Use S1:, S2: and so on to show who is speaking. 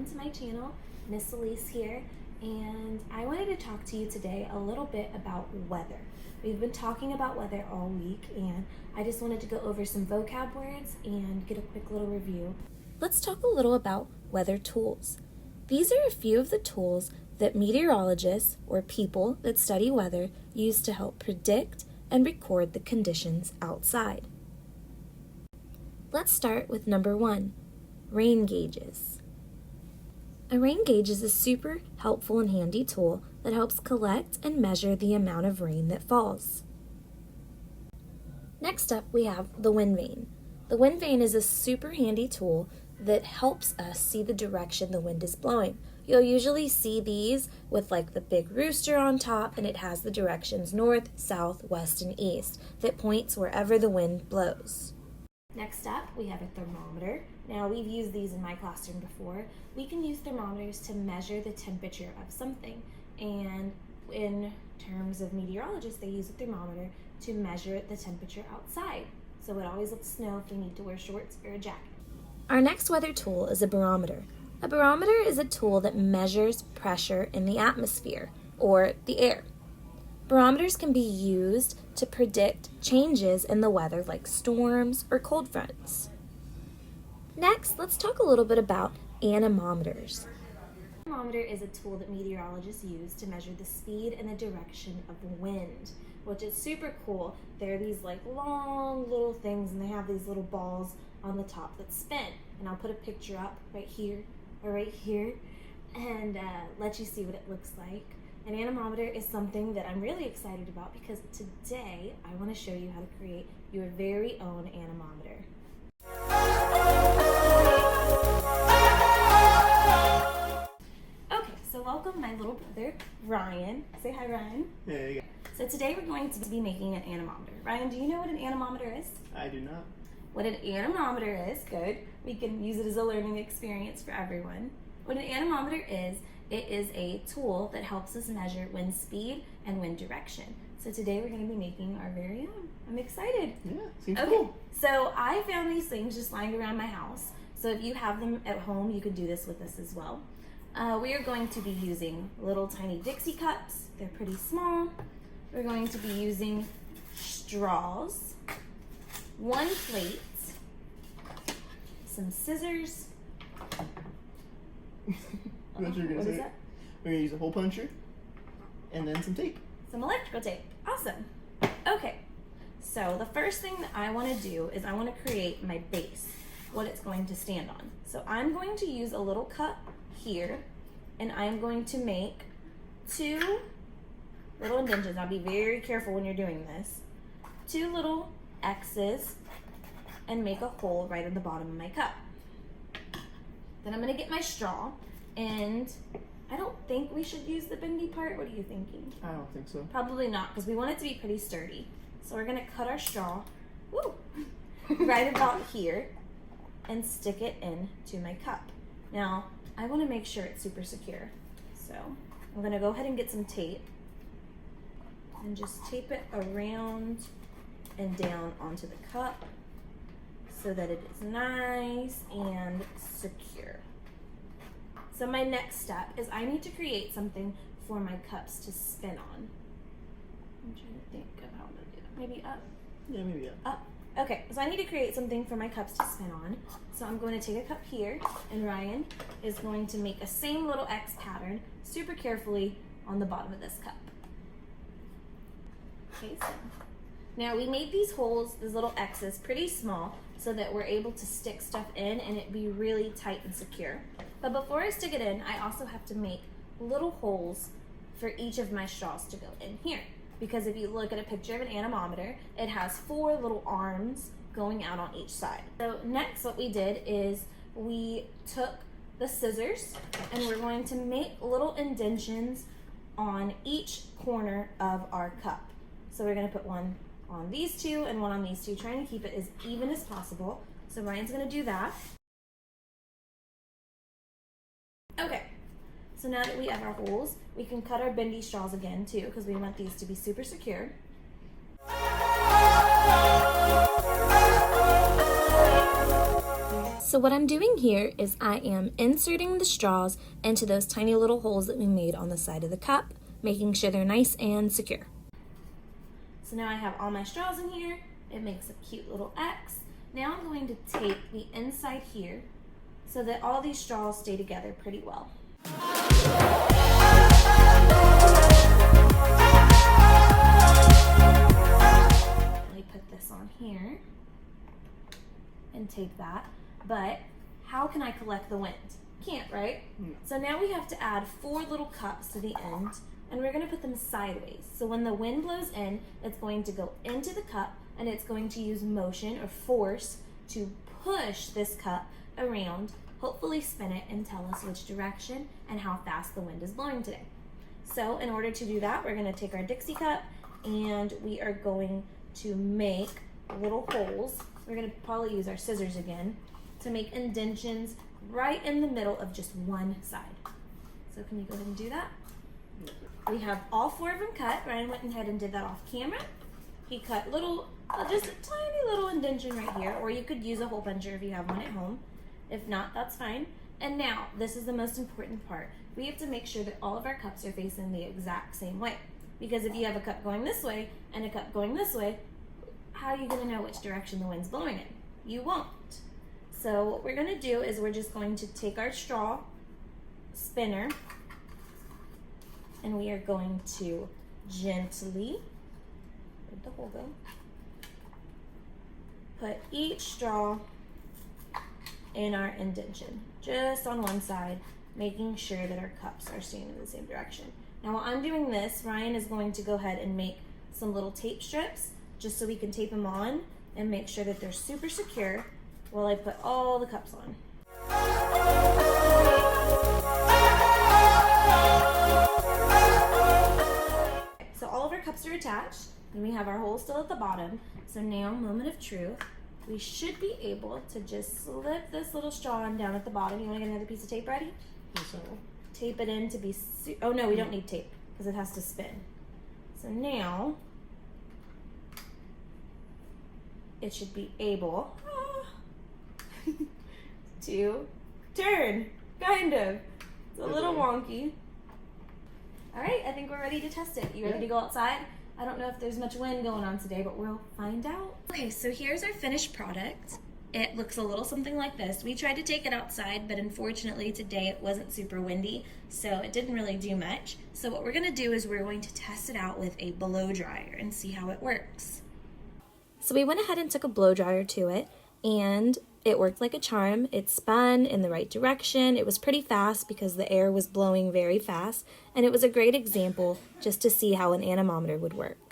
S1: to my channel. Miss Elise here, and I wanted to talk to you today a little bit about weather. We've been talking about weather all week, and I just wanted to go over some vocab words and get a quick little review. Let's talk a little about weather tools. These are a few of the tools that meteorologists or people that study weather use to help predict and record the conditions outside. Let's start with number 1, rain gauges. A rain gauge is a super helpful and handy tool that helps collect and measure the amount of rain that falls. Next up, we have the wind vane. The wind vane is a super handy tool that helps us see the direction the wind is blowing. You'll usually see these with like the big rooster on top, and it has the directions north, south, west, and east that points wherever the wind blows. Next up, we have a thermometer. Now, we've used these in my classroom before. We can use thermometers to measure the temperature of something, and in terms of meteorologists, they use a thermometer to measure the temperature outside. So it always lets us know if we need to wear shorts or a jacket. Our next weather tool is a barometer. A barometer is a tool that measures pressure in the atmosphere, or the air. Barometers can be used to predict changes in the weather like storms or cold fronts. Next, let's talk a little bit about anemometers. An anemometer is a tool that meteorologists use to measure the speed and the direction of the wind, which is super cool. They're these like long little things, and they have these little balls on the top that spin. And I'll put a picture up right here or right here and let you see what it looks like. An anemometer is something that I'm really excited about because today I want to show you how to create your very own anemometer. Okay, so welcome my little brother, Ryan. Say hi, Ryan.
S2: Hey.
S1: So today we're going to be making an anemometer. Ryan, do you know what an anemometer is?
S2: I do not.
S1: What an anemometer is, good. We can use it as a learning experience for everyone. What an anemometer is, it is a tool that helps us measure wind speed and wind direction. So today we're going to be making our very own. I'm excited.
S2: Yeah, seems
S1: Okay,
S2: cool.
S1: so I found these things just lying around my house. So if you have them at home, you can do this with us as well. We are going to be using little tiny Dixie cups. They're pretty small. We're going to be using straws, 1 plate, some scissors.
S2: What you're gonna
S1: What
S2: say?
S1: is that?
S2: We're gonna use a hole puncher and then some tape.
S1: Some electrical tape. Awesome. Okay, so the first thing that I want to do is I want to create my base, what it's going to stand on. So I'm going to use a little cup here, and I'm going to make 2 little indentions. Now be very careful when you're doing this. 2 little X's and make a hole right at the bottom of my cup. Then I'm going to get my straw, and I don't think we should use the bendy part. What are you thinking?
S2: I don't think so.
S1: Probably not, because we want it to be pretty sturdy. So we're going to cut our straw right about here and stick it into my cup. Now, I want to make sure it's super secure. So I'm going to go ahead and get some tape and just tape it around and down onto the cup so that it is nice and secure. So my next step is I need to create something for my cups to spin on. I'm trying to think of how I'm gonna do that. Maybe up?
S2: Yeah, maybe yeah.
S1: Up. Okay, so I need to create something for my cups to spin on. So I'm going to take a cup here, and Ryan is going to make a same little X pattern super carefully on the bottom of this cup. Okay, so now we made these holes, these little X's, pretty small so that we're able to stick stuff in and it be really tight and secure. But before I stick it in, I also have to make little holes for each of my straws to go in here. Because if you look at a picture of an anemometer, it has 4 little arms going out on each side. So next what we did is we took the scissors and we're going to make little indentions on each corner of our cup. So we're gonna put one on these 2 and one on these 2, trying to keep it as even as possible. So Ryan's gonna do that. Okay, so now that we have our holes, we can cut our bendy straws again too, because we want these to be super secure. So what I'm doing here is I am inserting the straws into those tiny little holes that we made on the side of the cup, making sure they're nice and secure. So now I have all my straws in here. It makes a cute little X. Now I'm going to tape the inside here so that all these straws stay together pretty well. Let me put this on here and tape that. But how can I collect the wind? Can't, right?
S2: No.
S1: So now we have to add 4 little cups to the end, and we're going to put them sideways. So when the wind blows in, it's going to go into the cup, and it's going to use motion or force to push this cup around, hopefully spin it and tell us which direction and how fast the wind is blowing today. So in order to do that, we're going to take our Dixie cup and we are going to make little holes. We're going to probably use our scissors again to make indentions right in the middle of just one side. So can you go ahead and do that? We have all 4 of them cut. Ryan went ahead and did that off camera. He cut little, just a tiny little indention right here, or you could use a hole puncher if you have one at home. If not, that's fine. And now, this is the most important part. We have to make sure that all of our cups are facing the exact same way. Because if you have a cup going this way and a cup going this way, how are you going to know which direction the wind's blowing in? You won't. So what we're going to do is we're just going to take our straw spinner and we are going to gently, where'd the hole go? Put each straw in our indention, just on one side, making sure that our cups are staying in the same direction. Now while I'm doing this, Ryan is going to go ahead and make some little tape strips just so we can tape them on and make sure that they're super secure while I put all the cups on. So all of our cups are attached and we have our hole still at the bottom. So now, moment of truth, we should be able to just slip this little straw on down at the bottom. You want to get another piece of tape ready?
S2: So,
S1: Tape it in to be, oh no, we don't need tape because it has to spin. So now, it should be able to turn, kind of. It's a little wonky. All right, I think we're ready to test it. You ready to go outside? I don't know if there's much wind going on today, but we'll find out. Okay, so here's our finished product. It looks a little something like this. We tried to take it outside, but unfortunately today it wasn't super windy, so it didn't really do much. So what we're gonna do is we're going to test it out with a blow dryer and see how it works. So we went ahead and took a blow dryer to it, and it worked like a charm. It spun in the right direction. It was pretty fast because the air was blowing very fast, and it was a great example just to see how an anemometer would work.